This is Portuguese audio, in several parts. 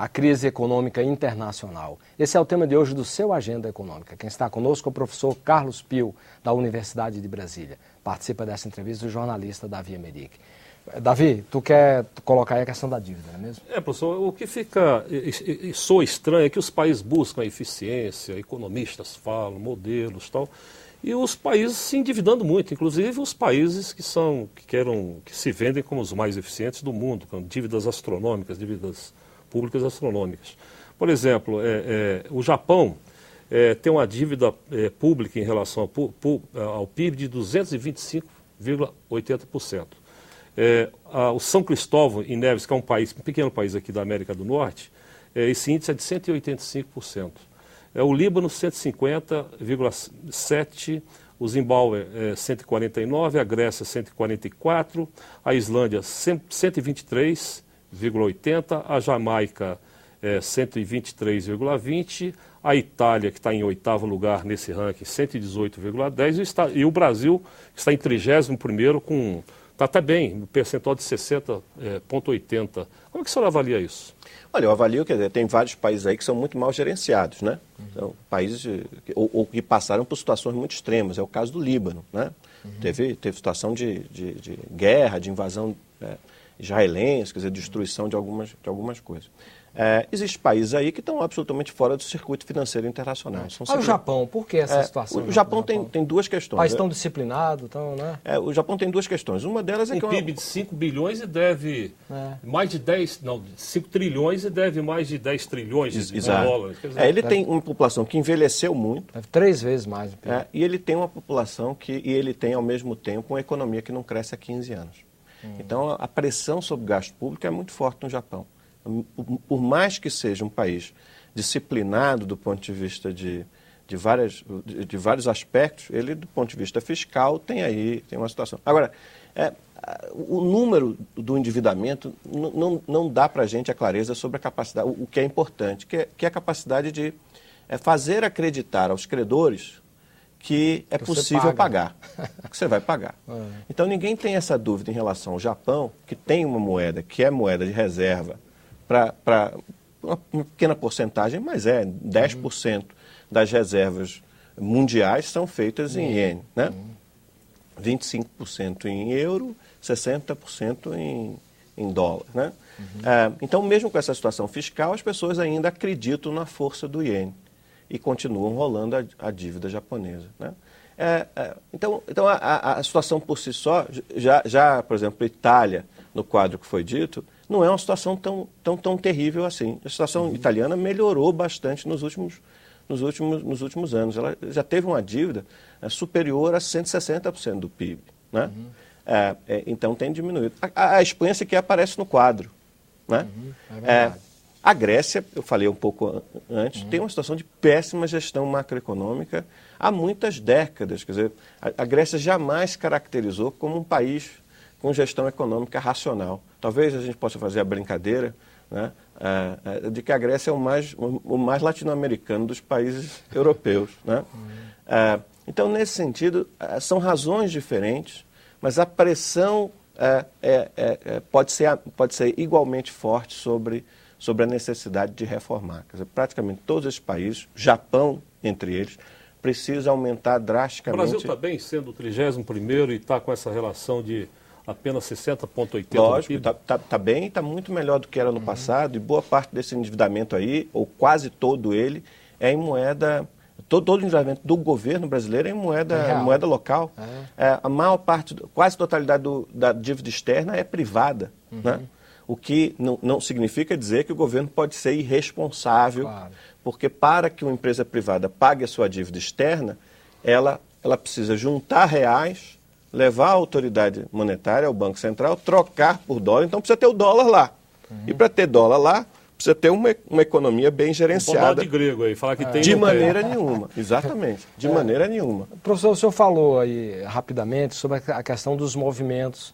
a crise econômica internacional. Esse é o tema de hoje do seu Agenda Econômica. Quem está conosco é o professor Carlos Pio, da Universidade de Brasília. Participa dessa entrevista o jornalista Davi Emerick. Davi, tu quer colocar aí a questão da dívida, não é mesmo? Professor, o que fica e soa estranho é que os países buscam a eficiência, economistas falam, modelos e tal, e os países se endividando muito, inclusive os países que se vendem como os mais eficientes do mundo, com dívidas astronômicas, dívidas públicas astronômicas. Por exemplo, o Japão tem uma dívida pública em relação ao PIB de 225,80%. O São Cristóvão e Neves, que é um pequeno país aqui da América do Norte, esse índice é de 185%. O Líbano, 150,7%, o Zimbábue, 149%, a Grécia, 144%, a Islândia, 123,80%, a Jamaica, 123,20%, a Itália, que está em 8º lugar nesse ranking, 118,10%, e o Brasil, que está em 31º, está até bem, um percentual de 60,80%. Como é que o senhor avalia isso? Olha, eu avalio, quer dizer, tem vários países aí que são muito mal gerenciados, né? São países ou que passaram por situações muito extremas. É o caso do Líbano, né? Teve situação de guerra, de invasão israelense, quer dizer, destruição de algumas coisas. Existem países aí que estão absolutamente fora do circuito financeiro internacional. O Japão, por que essa situação? O Japão tem duas questões. País tão disciplinado, né? O Japão tem duas questões. Uma delas é que... PIB de 5 bilhões e deve mais de 5 trilhões e deve mais de 10 trilhões de dólares. Quer dizer, ele tem uma população que envelheceu muito. Deve 3 vezes mais. E ele tem uma população e ele tem, ao mesmo tempo, uma economia que não cresce há 15 anos. Então, a pressão sobre o gasto público é muito forte no Japão. Por mais que seja um país disciplinado do ponto de vista de vários aspectos, ele, do ponto de vista fiscal, tem uma situação. Agora, o número do endividamento não dá para a gente a clareza sobre a capacidade, o que é importante, que é a capacidade de fazer acreditar aos credores que é possível pagar, que você vai pagar. Então, ninguém tem essa dúvida em relação ao Japão, que tem uma moeda, que é moeda de reserva, para uma pequena porcentagem, mas 10% das reservas mundiais são feitas em iene, né? 25% em euro, 60% em dólar, né? Então, mesmo com essa situação fiscal, as pessoas ainda acreditam na força do iene e continuam rolando a dívida japonesa, né? Então a situação por si só, por exemplo, Itália, no quadro que foi dito, não é uma situação tão terrível assim. A situação italiana melhorou bastante nos últimos anos. Ela já teve uma dívida superior a 160% do PIB, né? Então tem diminuído. A Espanha sequer aparece no quadro, né? A Grécia, eu falei um pouco antes, tem uma situação de péssima gestão macroeconômica há muitas décadas. Quer dizer, a Grécia jamais caracterizou como um país com gestão econômica racional. Talvez a gente possa fazer a brincadeira, né, de que a Grécia é o mais latino-americano dos países europeus, né? Então, nesse sentido, são razões diferentes, mas a pressão pode ser igualmente forte sobre a necessidade de reformar. Quer dizer, praticamente todos esses países, Japão entre eles, precisa aumentar drasticamente... O Brasil está bem sendo o 31º e está com essa relação de apenas 60,80%. Lógico, está bem, está muito melhor do que era no passado, e boa parte desse endividamento aí, ou quase todo ele, é em moeda... Todo o endividamento do governo brasileiro é em moeda local. A maior parte, quase a totalidade da dívida externa é privada, né? O que não significa dizer que o governo pode ser irresponsável, porque para que uma empresa privada pague a sua dívida externa, ela precisa juntar reais, levar a autoridade monetária, ao Banco Central, trocar por dólar, então precisa ter o dólar lá. E para ter dólar lá, precisa ter uma economia bem gerenciada. De grego aí, falar que tem... De maneira nenhuma, exatamente, de maneira nenhuma. Professor, o senhor falou aí rapidamente sobre a questão dos movimentos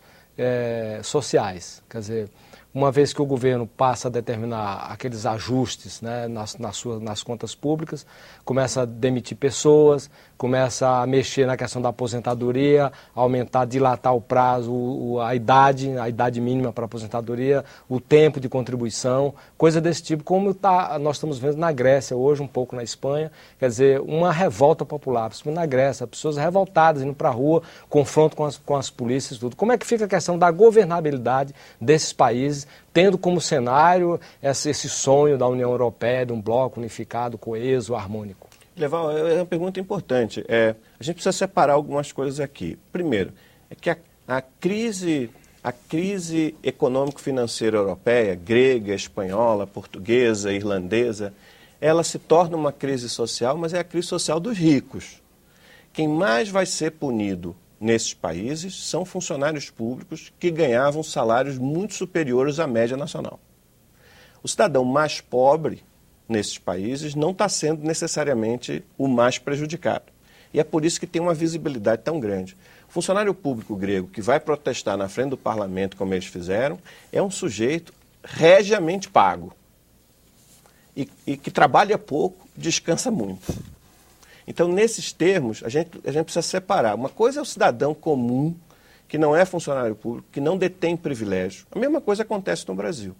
sociais, quer dizer... uma vez que o governo passa a determinar aqueles ajustes, né, nas contas públicas, começa a demitir pessoas, começa a mexer na questão da aposentadoria, aumentar, dilatar o prazo, a idade mínima para a aposentadoria, o tempo de contribuição, coisa desse tipo, como nós estamos vendo na Grécia hoje, um pouco na Espanha, quer dizer, uma revolta popular, principalmente na Grécia, pessoas revoltadas indo para a rua, confronto com as polícias e tudo. Como é que fica a questão da governabilidade desses países, tendo como cenário esse sonho da União Europeia, de um bloco unificado, coeso, harmônico? Leval, é uma pergunta importante. A gente precisa separar algumas coisas aqui. Primeiro, é que a crise econômico-financeira europeia, grega, espanhola, portuguesa, irlandesa, ela se torna uma crise social, mas é a crise social dos ricos. Quem mais vai ser punido nesses países são funcionários públicos que ganhavam salários muito superiores à média nacional. O cidadão mais pobre nesses países não está sendo necessariamente o mais prejudicado. E é por isso que tem uma visibilidade tão grande. O funcionário público grego que vai protestar na frente do parlamento, como eles fizeram, é um sujeito regiamente pago. E que trabalha pouco, descansa muito. Então, nesses termos, a gente precisa separar. Uma coisa é o cidadão comum, que não é funcionário público, que não detém privilégio. A mesma coisa acontece no Brasil.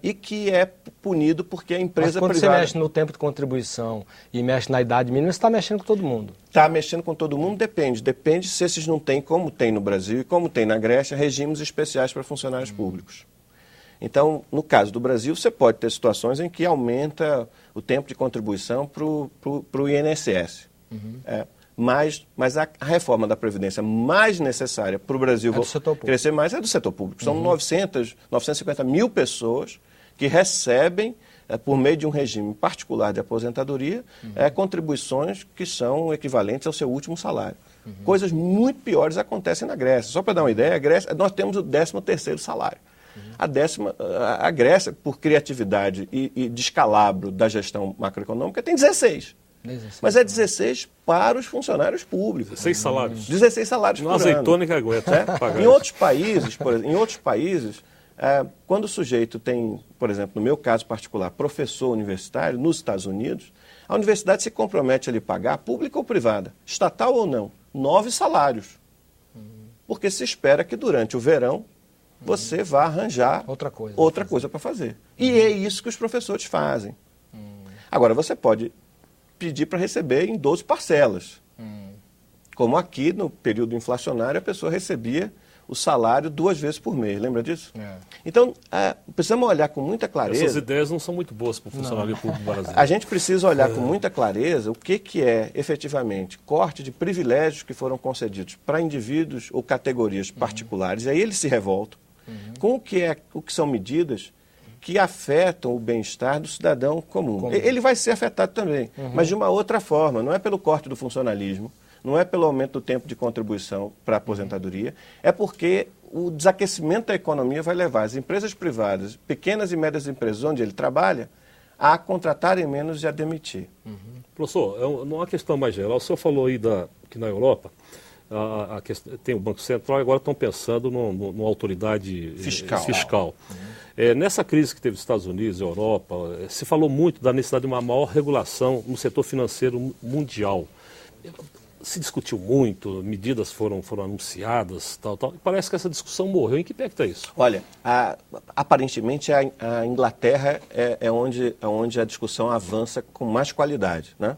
E que é punido porque a empresa privada... Mas quando você mexe no tempo de contribuição e mexe na idade mínima, você está mexendo com todo mundo. Está mexendo com todo mundo? Depende. Depende se esses não têm, como tem no Brasil e como tem na Grécia, regimes especiais para funcionários públicos. Então, no caso do Brasil, você pode ter situações em que aumenta o tempo de contribuição para o INSS. Mas a reforma da Previdência mais necessária para o Brasil crescer mais é do setor público. São 950 mil pessoas que recebem, por meio de um regime particular de aposentadoria, contribuições que são equivalentes ao seu último salário. Coisas muito piores acontecem na Grécia. Só para dar uma ideia, nós temos o 13º salário. A Grécia, por criatividade e descalabro da gestão macroeconômica, tem 16. Mas é 16 para os funcionários públicos. 16 salários. 16 salários por ano. Azeitona que aguenta pagar. Em outros países, quando o sujeito tem, por exemplo, no meu caso particular, professor universitário nos Estados Unidos, a universidade se compromete a lhe pagar, pública ou privada, estatal ou não, 9 salários. Porque se espera que durante o verão você vá arranjar outra coisa para fazer. E é isso que os professores fazem. Agora, você pode pedir para receber em 12 parcelas. Como aqui, no período inflacionário, a pessoa recebia o salário 2 vezes por mês. Lembra disso? Então, precisamos olhar com muita clareza... Essas ideias não são muito boas para o funcionário público brasileiro. A gente precisa olhar com muita clareza o que é, efetivamente, corte de privilégios que foram concedidos para indivíduos ou categorias particulares, e aí eles se revoltam, com o que são medidas que afetam o bem-estar do cidadão comum. Ele vai ser afetado também, mas de uma outra forma. Não é pelo corte do funcionalismo, não é pelo aumento do tempo de contribuição para a aposentadoria, é porque o desaquecimento da economia vai levar as empresas privadas, pequenas e médias empresas onde ele trabalha, a contratarem menos e a demitir. Professor, não é uma questão mais geral. O senhor falou aí que na Europa tem o Banco Central e agora estão pensando numa autoridade fiscal. Nessa crise que teve nos Estados Unidos, Europa, se falou muito da necessidade de uma maior regulação no setor financeiro mundial. Se discutiu muito, medidas foram anunciadas, tal. E parece que essa discussão morreu. Em que pé que está isso? Olha, aparentemente a Inglaterra é onde a discussão avança com mais qualidade, né?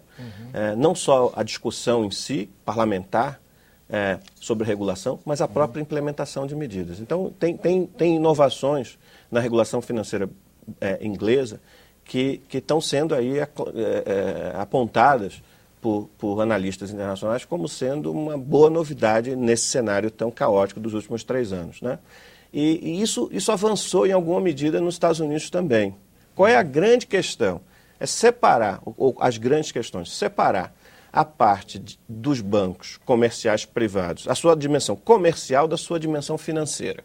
Não só a discussão em si, parlamentar, sobre regulação, mas a própria implementação de medidas. Então, tem inovações na regulação financeira inglesa que estão sendo aí apontadas por analistas internacionais como sendo uma boa novidade nesse cenário tão caótico dos últimos 3 anos, né? E isso avançou em alguma medida nos Estados Unidos também. Qual é a grande questão? É separar, ou as grandes questões, separar a parte dos bancos comerciais privados, a sua dimensão comercial da sua dimensão financeira.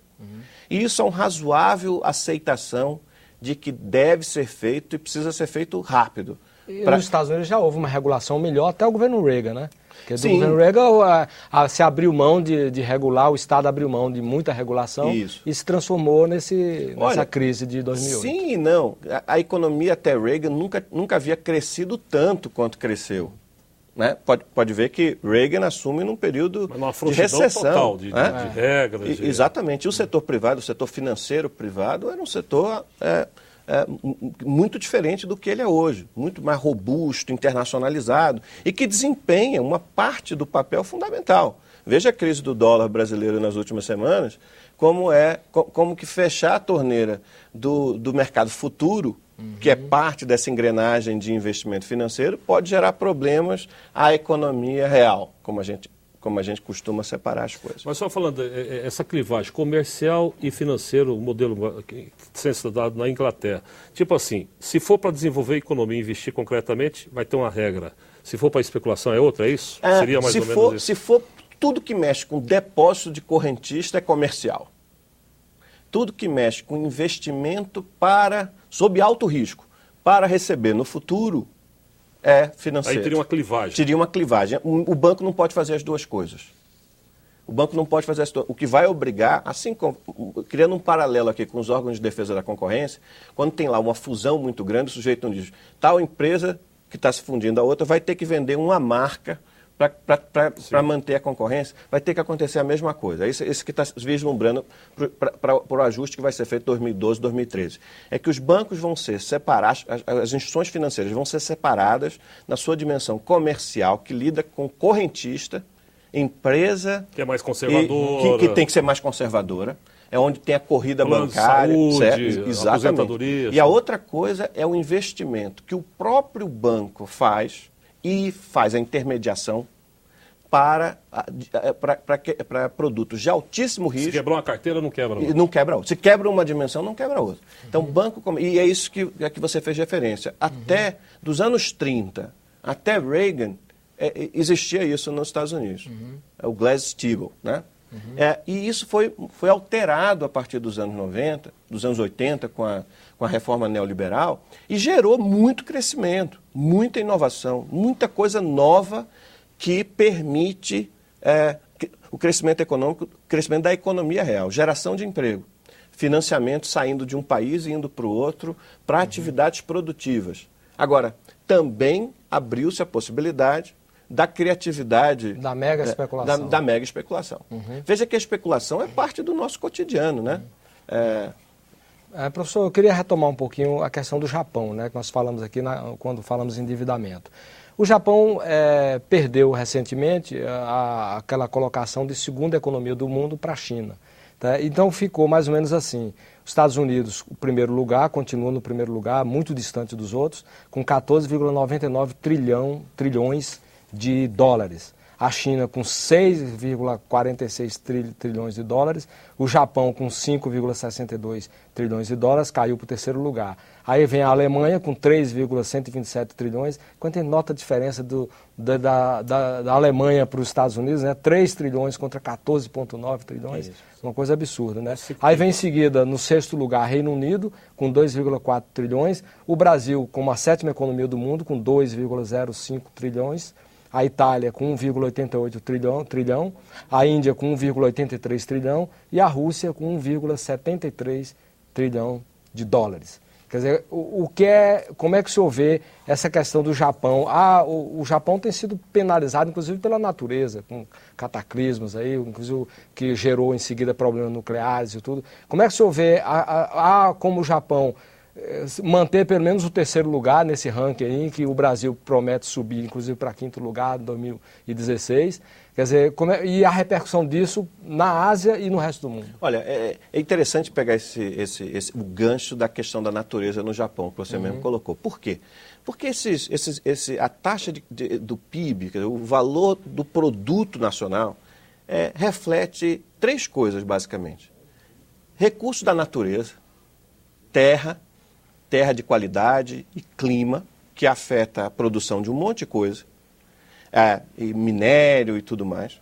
E isso é uma razoável aceitação de que deve ser feito e precisa ser feito rápido. Nos Estados Unidos já houve uma regulação melhor, até o governo Reagan, né? Porque do governo Reagan se abriu mão de regular, o Estado abriu mão de muita regulação e se transformou nessa crise de 2008. Sim e não. A economia até Reagan nunca havia crescido tanto quanto cresceu. Né? Pode ver que Reagan assume num período de recessão. Total de regras. Exatamente. E o setor privado, o setor financeiro privado, era um setor muito diferente do que ele é hoje. Muito mais robusto, internacionalizado e que desempenha uma parte do papel fundamental. Veja a crise do dólar brasileiro nas últimas semanas, como que fechar a torneira do mercado futuro, que é parte dessa engrenagem de investimento financeiro, pode gerar problemas à economia real, como a gente costuma separar as coisas. Mas só falando, essa clivagem comercial e financeiro, o modelo sendo estudado na Inglaterra, tipo assim, se for para desenvolver a economia e investir concretamente, vai ter uma regra. Se for para especulação é outra, é isso? Seria mais ou menos isso? Se for tudo que mexe com depósito de correntista é comercial. Tudo que mexe com investimento sob alto risco, para receber no futuro, é financeiro. Aí teria uma clivagem. Teria uma clivagem. O banco não pode fazer as duas coisas. O banco não pode fazer as duas. O que vai obrigar, assim como, criando um paralelo aqui com os órgãos de defesa da concorrência, quando tem lá uma fusão muito grande, o sujeito não diz, tal empresa que está se fundindo a outra vai ter que vender uma marca para manter a concorrência, vai ter que acontecer a mesma coisa. Esse que está vislumbrando para o ajuste que vai ser feito em 2012, 2013. É que os bancos vão ser separados, as instituições financeiras vão ser separadas na sua dimensão comercial, que lida com correntista, empresa... Que é mais conservadora. Que tem que ser mais conservadora. É onde tem a corrida bancária. Saúde, exatamente. Aposentadoria. E a outra coisa é o investimento que o próprio banco faz e faz a intermediação para produtos de altíssimo risco. Se quebrar uma carteira, não quebra outra. Não quebra outra. Se quebra uma dimensão, não quebra outra. Então, banco... E é isso que você fez referência. Até dos anos 30, até Reagan, existia isso nos Estados Unidos. O Glass-Steagall, né? E isso foi alterado a partir dos anos 90, dos anos 80, com a reforma neoliberal, e gerou muito crescimento, muita inovação, muita coisa nova que permite o crescimento econômico, o crescimento da economia real, geração de emprego, financiamento saindo de um país e indo para o outro, para atividades produtivas. Agora, também abriu-se a possibilidade da criatividade... Da mega especulação. Da mega especulação. Veja que a especulação é parte do nosso cotidiano, né? Professor, eu queria retomar um pouquinho a questão do Japão, né, que nós falamos aqui quando falamos em endividamento. O Japão perdeu recentemente aquela colocação de segunda economia do mundo para a China. Tá? Então ficou mais ou menos assim. Os Estados Unidos, o primeiro lugar, continua no primeiro lugar, muito distante dos outros, com 14,99 trilhões de dólares. A China com 6,46 trilhões de dólares, o Japão com 5,62 trilhões de dólares, caiu para o terceiro lugar. Aí vem a Alemanha com 3,127 trilhões. Quando tem nota a diferença da Alemanha para os Estados Unidos, né? 3 trilhões contra 14,9 trilhões, uma coisa absurda, né? Aí vem em seguida, no sexto lugar, Reino Unido, com 2,4 trilhões, o Brasil como a sétima economia do mundo, com 2,05 trilhões, a Itália com 1,88 trilhão, a Índia com 1,83 trilhão e a Rússia com 1,73 trilhão de dólares. Quer dizer, como é que o senhor vê essa questão do Japão? O Japão tem sido penalizado, inclusive, pela natureza, com cataclismos aí, inclusive que gerou em seguida problemas nucleares e tudo. Como é que o senhor vê como o Japão manter pelo menos o terceiro lugar nesse ranking aí, que o Brasil promete subir, inclusive, para quinto lugar em 2016. Quer dizer, e a repercussão disso na Ásia e no resto do mundo? Olha, é interessante pegar o gancho da questão da natureza no Japão, que você mesmo colocou. Por quê? Porque a taxa do PIB, quer dizer, o valor do produto nacional, reflete três coisas, basicamente. Recursos da natureza, terra de qualidade e clima, que afeta a produção de um monte de coisa, e minério e tudo mais.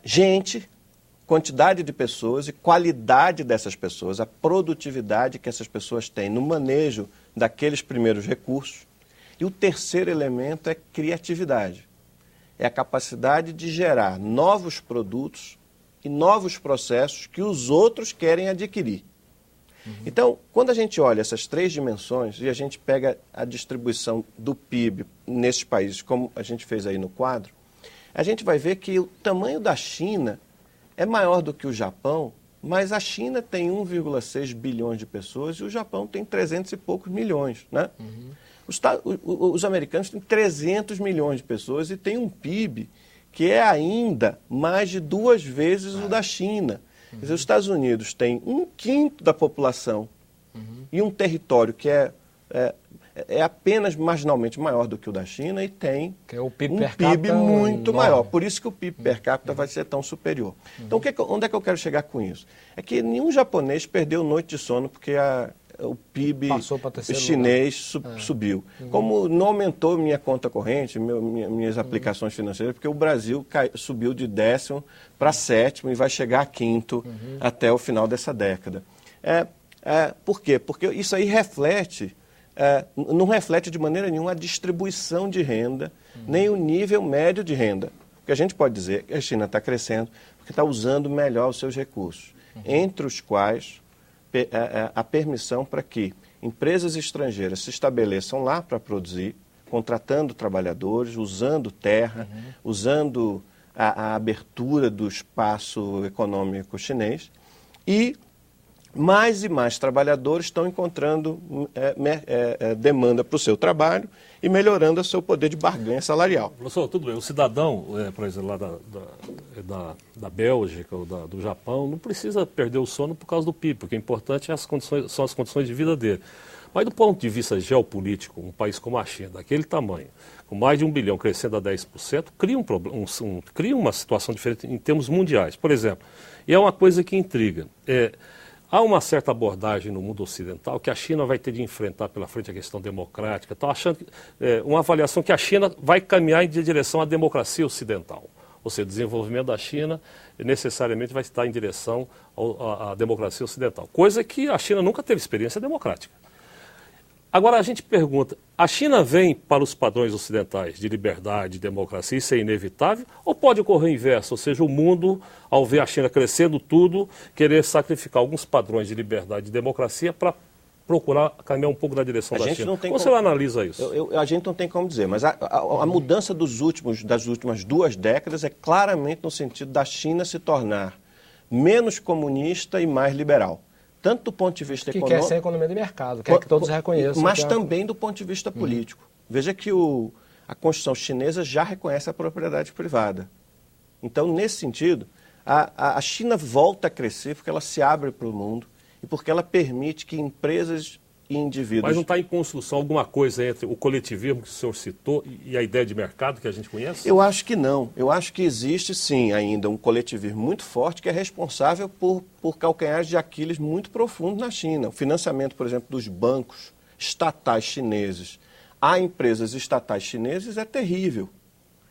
Gente, quantidade de pessoas e qualidade dessas pessoas, a produtividade que essas pessoas têm no manejo daqueles primeiros recursos. E o terceiro elemento é criatividade. é a capacidade de gerar novos produtos e novos processos que os outros querem adquirir. Então, quando a gente olha essas três dimensões e a gente pega a distribuição do PIB nesses países, como a gente fez aí no quadro, a gente vai ver que o tamanho da China é maior do que o Japão, mas a China tem 1,6 bilhões de pessoas e o Japão tem 300 e poucos milhões, né? Os americanos têm 300 milhões de pessoas e têm um PIB que é ainda mais de 2 vezes o da China. Quer dizer, os Estados Unidos têm 1/5 da população e um território que é apenas marginalmente maior do que o da China e tem que é o PIB um per PIB capita muito enorme. maior. Por isso que o PIB per capita vai ser tão superior. Então, onde é que eu quero chegar com isso? É que nenhum japonês perdeu noite de sono porque o PIB chinês subiu. Como não aumentou minha conta corrente, minhas aplicações financeiras, porque o Brasil subiu de 10º para 7º e vai chegar a 5º até o final dessa década. Por quê? Porque isso aí não reflete de maneira nenhuma a distribuição de renda, nem o nível médio de renda. Porque a gente pode dizer que a China está crescendo porque está usando melhor os seus recursos, entre os quais a permissão para que empresas estrangeiras se estabeleçam lá para produzir, contratando trabalhadores, usando terra, usando a abertura do espaço econômico chinês e mais trabalhadores estão encontrando demanda para o seu trabalho e melhorando o seu poder de barganha salarial. Professor, tudo bem. O cidadão, por exemplo, lá da Bélgica ou do Japão, não precisa perder o sono por causa do PIB, porque o importante são as condições de vida dele. Mas do ponto de vista geopolítico, um país como a China, daquele tamanho, com mais de 1 bilhão crescendo a 10%, cria uma situação diferente em termos mundiais. Por exemplo, e é uma coisa que intriga, há uma certa abordagem no mundo ocidental que a China vai ter de enfrentar pela frente a questão democrática. Estão achando uma avaliação que a China vai caminhar em direção à democracia ocidental. Ou seja, o desenvolvimento da China necessariamente vai estar em direção à democracia ocidental. Coisa que a China nunca teve experiência democrática. Agora a gente pergunta, a China vem para os padrões ocidentais de liberdade, de democracia, isso é inevitável? Ou pode ocorrer o inverso, ou seja, o mundo, ao ver a China crescendo tudo, querer sacrificar alguns padrões de liberdade e de democracia para procurar caminhar um pouco na direção da China? Como você analisa isso? A gente não tem como dizer, mas a mudança das últimas 2 décadas é claramente no sentido da China se tornar menos comunista e mais liberal. Tanto do ponto de vista econômico... Que quer ser economia de mercado, quer que todos reconheçam. Mas também do ponto de vista político. Veja que a Constituição chinesa já reconhece a propriedade privada. Então, nesse sentido, a China volta a crescer porque ela se abre para o mundo e porque ela permite que empresas e indivíduos... Mas não está em construção alguma coisa entre o coletivismo que o senhor citou e a ideia de mercado que a gente conhece? Eu acho que não. Eu acho que existe, sim, ainda um coletivismo muito forte que é responsável por calcanhares de Aquiles muito profundos na China. O financiamento, por exemplo, dos bancos estatais chineses a empresas estatais chinesas é terrível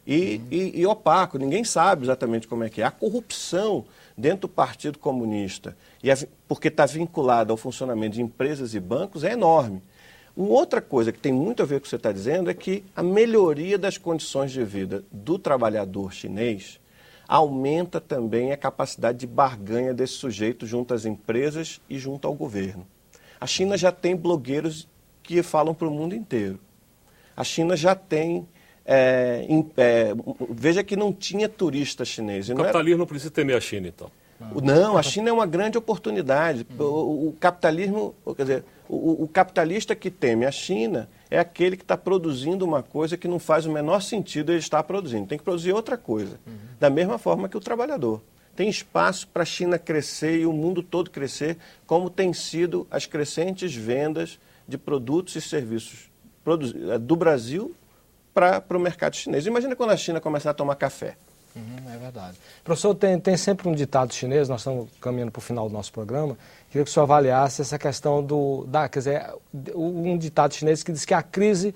e opaco. Ninguém sabe exatamente como é que é. A corrupção dentro do Partido Comunista, porque está vinculada ao funcionamento de empresas e bancos, é enorme. Uma outra coisa que tem muito a ver com o que você está dizendo é que a melhoria das condições de vida do trabalhador chinês aumenta também a capacidade de barganha desse sujeito junto às empresas e junto ao governo. A China já tem blogueiros que falam para o mundo inteiro. A China já tem... veja que não tinha turista chinês. O capitalismo não precisa temer a China, então. Não, a China é uma grande oportunidade. O capitalismo, quer dizer, o capitalista que teme a China é aquele que está produzindo uma coisa que não faz o menor sentido ele estar produzindo. Tem que produzir outra coisa. Da mesma forma que o trabalhador. Tem espaço para a China crescer e o mundo todo crescer, como tem sido as crescentes vendas de produtos e serviços do Brasil para o mercado chinês. Imagina quando a China começar a tomar café. É verdade. Professor, tem sempre um ditado chinês, nós estamos caminhando para o final do nosso programa, queria que o senhor avaliasse essa questão quer dizer, um ditado chinês que diz que a crise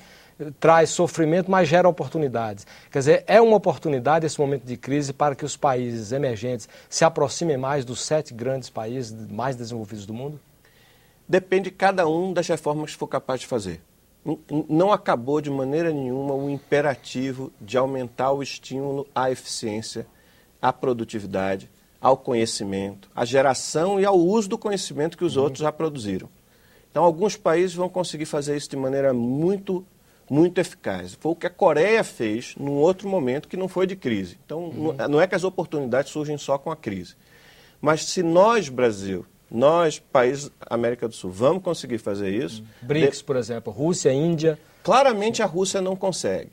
traz sofrimento, mas gera oportunidades. Quer dizer, é uma oportunidade esse momento de crise para que os países emergentes se aproximem mais dos 7 grandes países mais desenvolvidos do mundo? Depende de cada um das reformas que for capaz de fazer. não acabou de maneira nenhuma o imperativo de aumentar o estímulo à eficiência, à produtividade, ao conhecimento, à geração e ao uso do conhecimento que os outros já produziram. Então, alguns países vão conseguir fazer isso de maneira muito eficaz. Foi o que a Coreia fez num outro momento que não foi de crise. Então, não é que as oportunidades surgem só com a crise. Mas se nós, Brasil, nós, países da América do Sul, vamos conseguir fazer isso... BRICS, por exemplo, Rússia, Índia... Claramente a Rússia não consegue.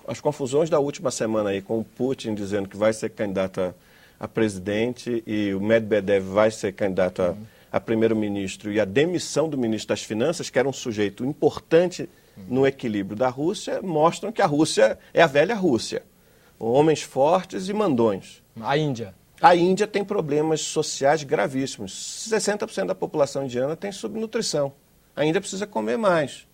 As confusões da última semana aí com o Putin dizendo que vai ser candidato a presidente e o Medvedev vai ser candidato a primeiro-ministro e a demissão do ministro das Finanças, que era um sujeito importante no equilíbrio da Rússia, mostram que a Rússia é a velha Rússia. Homens fortes e mandões. A Índia? A Índia tem problemas sociais gravíssimos. 60% da população indiana tem subnutrição. A Índia precisa comer mais.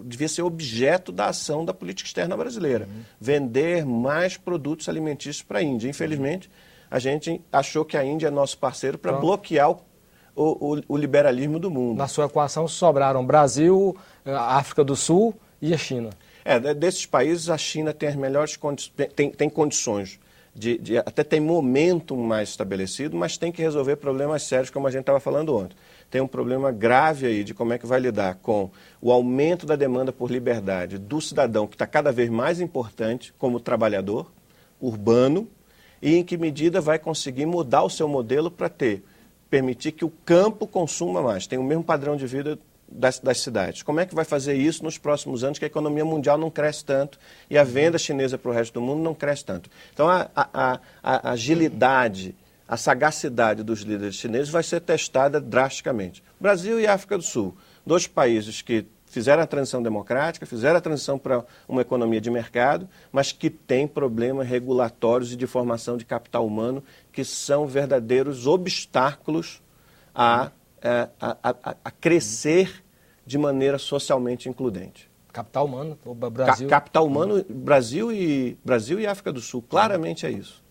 Devia ser objeto da ação da política externa brasileira. Vender mais produtos alimentícios para a Índia. Infelizmente, a gente achou que a Índia é nosso parceiro para bloquear o liberalismo do mundo. Na sua equação sobraram Brasil, a África do Sul e a China. Desses países, a China tem as melhores tem condições. Até tem momento mais estabelecido, mas tem que resolver problemas sérios, como a gente estava falando ontem. Tem um problema grave aí de como é que vai lidar com o aumento da demanda por liberdade do cidadão, que está cada vez mais importante como trabalhador urbano, e em que medida vai conseguir mudar o seu modelo para permitir que o campo consuma mais, tenha o mesmo padrão de vida das cidades. Como é que vai fazer isso nos próximos anos, que a economia mundial não cresce tanto e a venda chinesa para o resto do mundo não cresce tanto? Então, a agilidade, a sagacidade dos líderes chineses vai ser testada drasticamente. Brasil e África do Sul, dois países que fizeram a transição democrática, fizeram a transição para uma economia de mercado, mas que têm problemas regulatórios e de formação de capital humano que são verdadeiros obstáculos a crescer de maneira socialmente includente. Capital humano, o Brasil... Capital humano, Brasil e África do Sul, claramente é isso.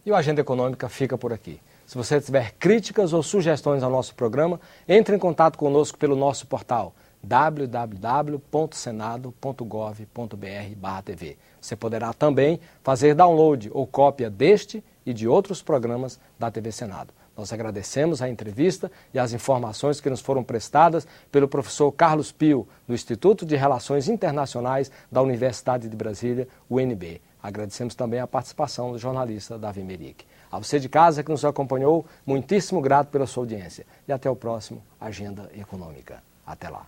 E o Agenda Econômica fica por aqui. Se você tiver críticas ou sugestões ao nosso programa, entre em contato conosco pelo nosso portal www.senado.gov.br/TV. Você poderá também fazer download ou cópia deste e de outros programas da TV Senado. Nós agradecemos a entrevista e as informações que nos foram prestadas pelo professor Carlos Pio, do Instituto de Relações Internacionais da Universidade de Brasília, UNB. Agradecemos também a participação do jornalista Davi Meric. A você de casa que nos acompanhou, muitíssimo grato pela sua audiência. E até o próximo Agenda Econômica. Até lá.